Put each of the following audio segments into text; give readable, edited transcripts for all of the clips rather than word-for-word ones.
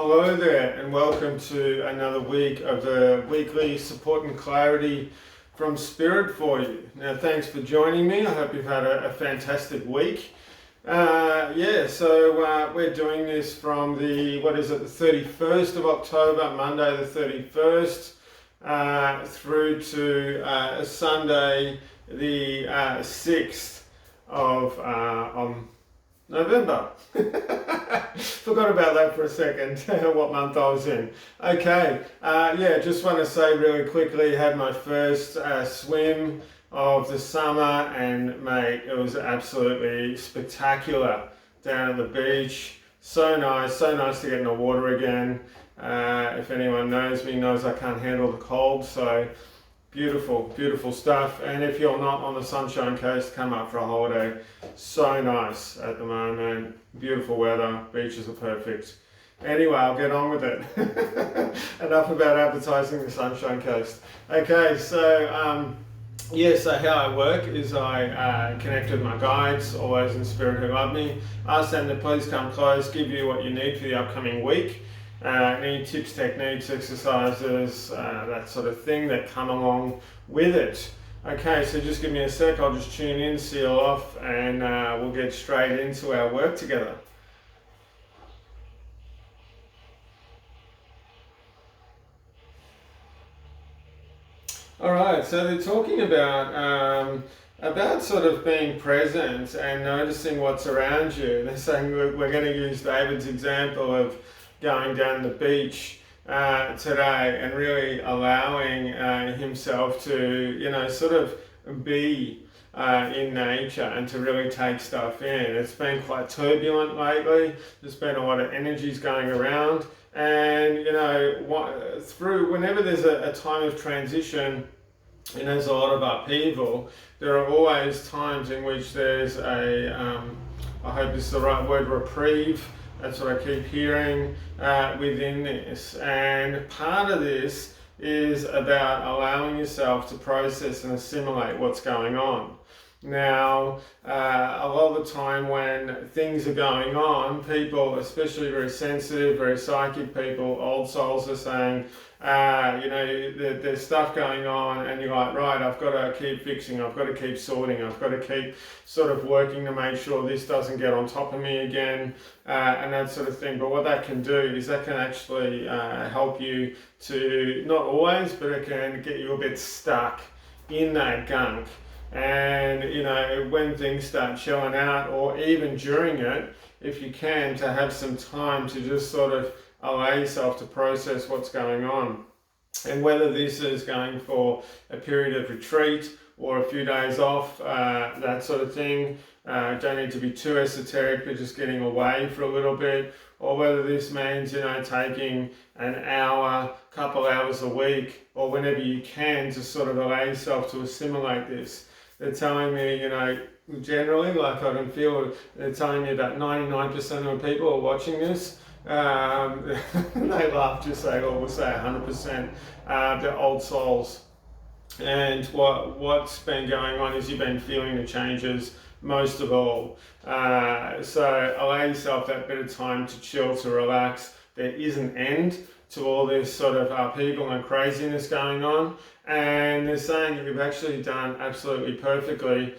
Hello there, and welcome to another week of the weekly support and clarity from Spirit for you. Now, thanks for joining me. I hope you've had a fantastic week. We're doing this from the 31st of October, Monday the 31st, through to Sunday the 6th of November. Forgot about that for a second, what month I was in. Okay, just want to say really quickly, had my first swim of the summer, and mate, it was absolutely spectacular down at the beach. So nice to get in the water again. If anyone knows me, knows I can't handle the cold, so beautiful stuff. And if you're not on the Sunshine Coast, come up for a holiday. So nice at the moment, beautiful weather, beaches are perfect. Anyway, I'll get on with it. Enough about advertising the Sunshine Coast. Okay, so how I work is I connect with my guides, always in spirit, who love me. Ask them to please come close, give you what you need for the upcoming week. Any tips, techniques, exercises, that sort of thing that come along with it. Okay, so just give me a sec, I'll just tune in, seal off, and we'll get straight into our work together. Alright, so they're talking about sort of being present and noticing what's around you. They're saying we're going to use David's example of going down the beach today and really allowing himself to, sort of be in nature and to really take stuff in. It's been quite turbulent lately. There's been a lot of energies going around, and whenever there's a time of transition and there's a lot of upheaval, there are always times in which there's I hope this is the right word, reprieve. That's what I keep hearing within this. And part of this is about allowing yourself to process and assimilate what's going on. Now, a lot of the time when things are going on, people, especially very sensitive, very psychic people, old souls, are saying, there's stuff going on, and you're like, right, I've got to keep fixing, I've got to keep sorting, I've got to keep sort of working to make sure this doesn't get on top of me again, and that sort of thing. But what that can do is that can actually help you to, not always, but it can get you a bit stuck in that gunk. And when things start chilling out, or even during it, if you can, to have some time to just sort of allow yourself to process what's going on. And whether this is going for a period of retreat or a few days off, that sort of thing, don't need to be too esoteric, but just getting away for a little bit, or whether this means, taking an hour, couple hours a week, or whenever you can, to sort of allow yourself to assimilate this. They're telling me, generally, like I can feel, they're telling me that 99% of the people are watching this. They laugh, just say, or we'll say 100%, they're old souls. And what's been going on is you've been feeling the changes most of all. So allow yourself that bit of time to chill, to relax. There is an end to all this sort of upheaval and craziness going on. And they're saying that you've actually done absolutely perfectly,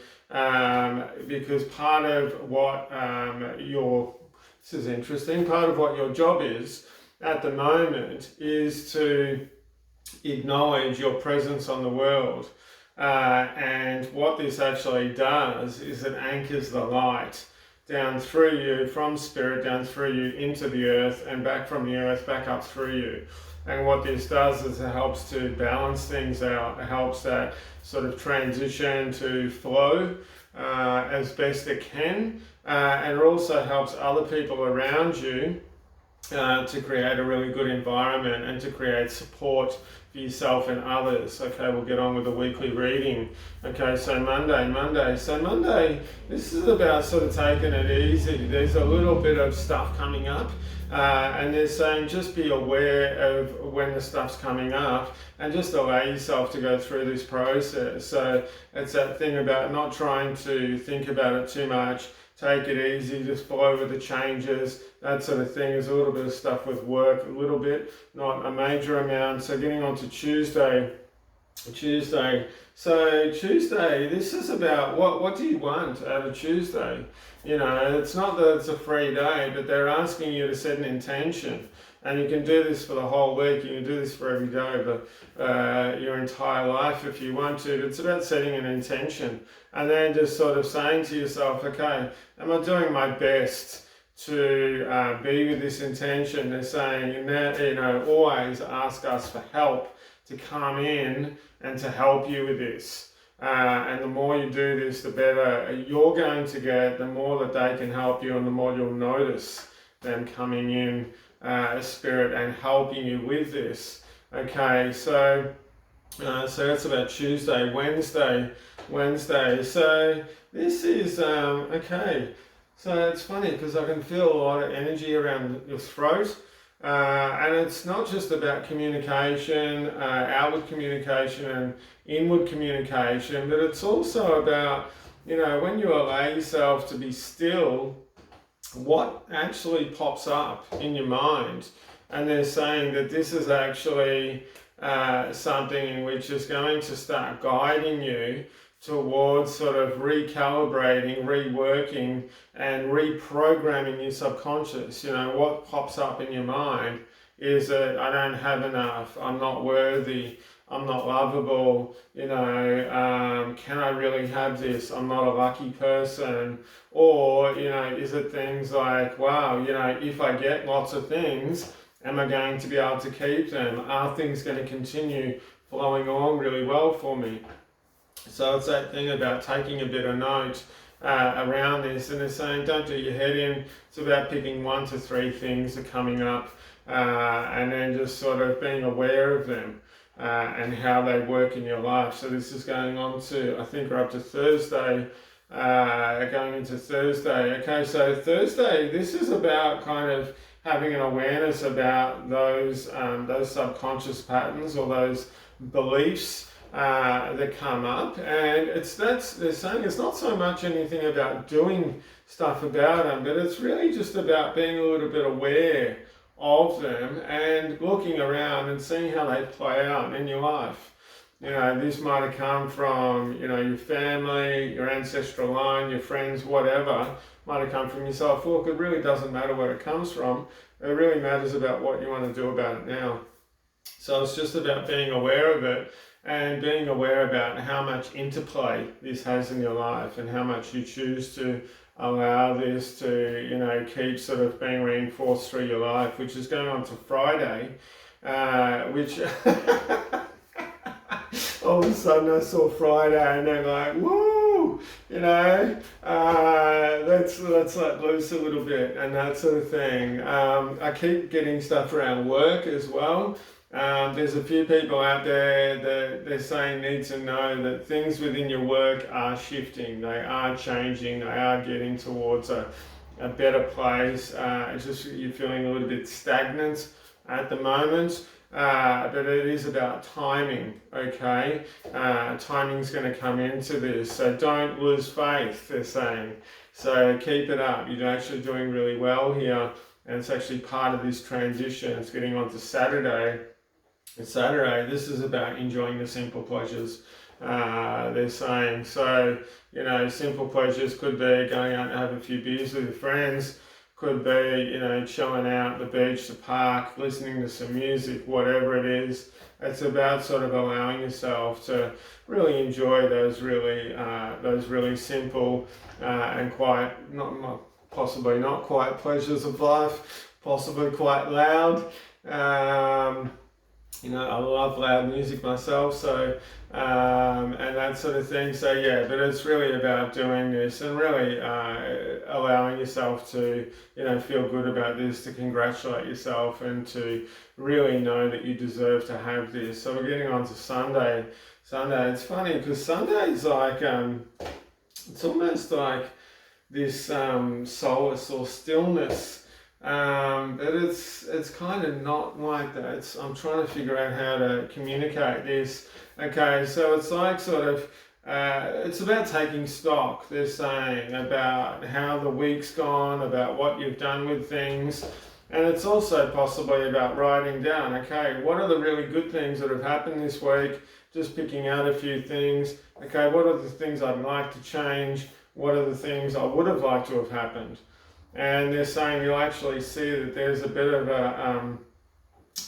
because part of what this is interesting, part of what your job is at the moment is to acknowledge your presence on the world. And what this actually does is it anchors the light down through you, from spirit, down through you into the earth, and back from the earth, back up through you. And what this does is it helps to balance things out. It helps that sort of transition to flow as best it can. And it also helps other people around you to create a really good environment and to create support for yourself and others. Okay, we'll get on with the weekly reading. Okay, so Monday. So Monday, this is about sort of taking it easy. There's a little bit of stuff coming up. And they're saying just be aware of when the stuff's coming up and just allow yourself to go through this process. So it's that thing about not trying to think about it too much, take it easy, just flow with the changes, that sort of thing. There's a little bit of stuff with work, a little bit, not a major amount. So getting on to Tuesday. So Tuesday, this is about what do you want out of Tuesday? You know, it's not that it's a free day, but they're asking you to set an intention. And you can do this for the whole week, you can do this for every day, but your entire life if you want to. It's about setting an intention and then just sort of saying to yourself, okay, am I doing my best to be with this intention? They're saying, you know, always ask us for help to come in and to help you with this. And the more you do this, the better you're going to get, the more that they can help you and the more you'll notice them coming in spirit and helping you with this. Okay, so that's about Tuesday. Wednesday. So this is okay. So it's funny because I can feel a lot of energy around your throat. And it's not just about communication, outward communication and inward communication, but it's also about, you know, when you allow yourself to be still, what actually pops up in your mind. And they're saying that this is actually something in which is going to start guiding you towards sort of recalibrating, reworking and reprogramming your subconscious. You know, what pops up in your mind is that I don't have enough, I'm not worthy, I'm not lovable, you know, can I really have this, I'm not a lucky person. Or, you know, is it things like, wow, you know, if I get lots of things, am I going to be able to keep them? Are things going to continue flowing on really well for me? So it's that thing about taking a bit of note around this, and they're saying don't do your head in. It's about picking 1 to 3 things that are coming up and then just sort of being aware of them and how they work in your life. So this is going on to, I think we're up to Thursday, going into Thursday. Okay, so Thursday, this is about kind of having an awareness about those subconscious patterns or those beliefs that come up, and they're saying it's not so much anything about doing stuff about them, but it's really just about being a little bit aware of them and looking around and seeing how they play out in your life. You know, this might have come from, you know, your family, your ancestral line, your friends, whatever, might have come from yourself. Look, it really doesn't matter where it comes from. It really matters about what you want to do about it now. So it's just about being aware of it and being aware about how much interplay this has in your life and how much you choose to allow this to, you know, keep sort of being reinforced through your life, which is going on to Friday, which all of a sudden I saw Friday and they're like, woo, you know, let's let loose a little bit and that sort of thing. I keep getting stuff around work as well. There's a few people out there that they're saying need to know that things within your work are shifting, they are changing, they are getting towards a better place. It's just you're feeling a little bit stagnant at the moment, but it is about timing, okay? Timing's going to come into this, so don't lose faith, they're saying. So keep it up, you're actually doing really well here, and it's actually part of this transition. It's getting on to Saturday. Saturday, this is about enjoying the simple pleasures, they're saying. So, you know, simple pleasures could be going out and have a few beers with your friends, could be, you know, chilling out at the beach, the park, listening to some music, whatever it is. It's about sort of allowing yourself to really enjoy those really simple and quite, possibly not quite pleasures of life, possibly quite loud. You know, I love loud music myself, so, and that sort of thing. So yeah, but it's really about doing this and really allowing yourself to, you know, feel good about this, to congratulate yourself and to really know that you deserve to have this. So we're getting on to Sunday. It's funny because Sunday is like, it's almost like this solace or stillness. But it's kind of not like that. I'm trying to figure out how to communicate this. Okay, so it's like sort of it's about taking stock, they're saying, about how the week's gone, about what you've done with things. And it's also possibly about writing down, okay, what are the really good things that have happened this week? Just picking out a few things. Okay, what are the things I'd like to change? What are the things I would have liked to have happened? And they're saying you'll actually see that there's a bit of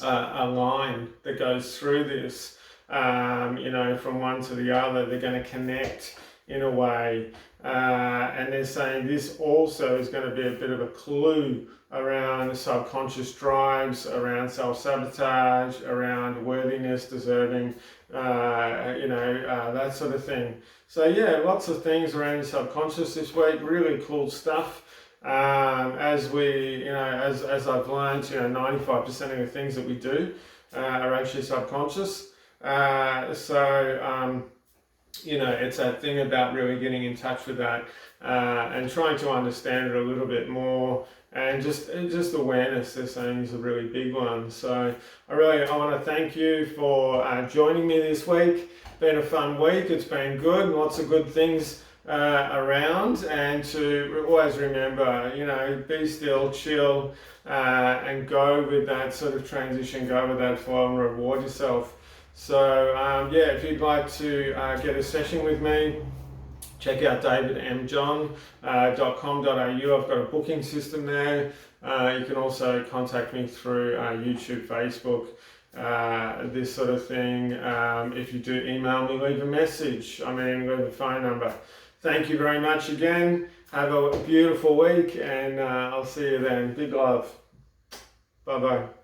a line that goes through this, from one to the other. They're going to connect in a way. And they're saying this also is going to be a bit of a clue around subconscious drives, around self-sabotage, around worthiness, deserving, that sort of thing. So yeah, lots of things around your subconscious this week. Really cool stuff. As I've learned, 95% of the things that we do are actually subconscious. It's that thing about really getting in touch with that and trying to understand it a little bit more, and just awareness, they're saying, is a really big one. So I want to thank you for joining me this week. Been a fun week. It's been good. Lots of good things around, and to always remember, be still, chill, and go with that sort of transition, go with that flow and reward yourself. So if you'd like to get a session with me, check out davidmjohn.com.au. I've got a booking system there. You can also contact me through YouTube, Facebook, this sort of thing. If you do email me, leave a message. Leave a phone number. Thank you very much again. Have a beautiful week, and I'll see you then. Big love. Bye-bye.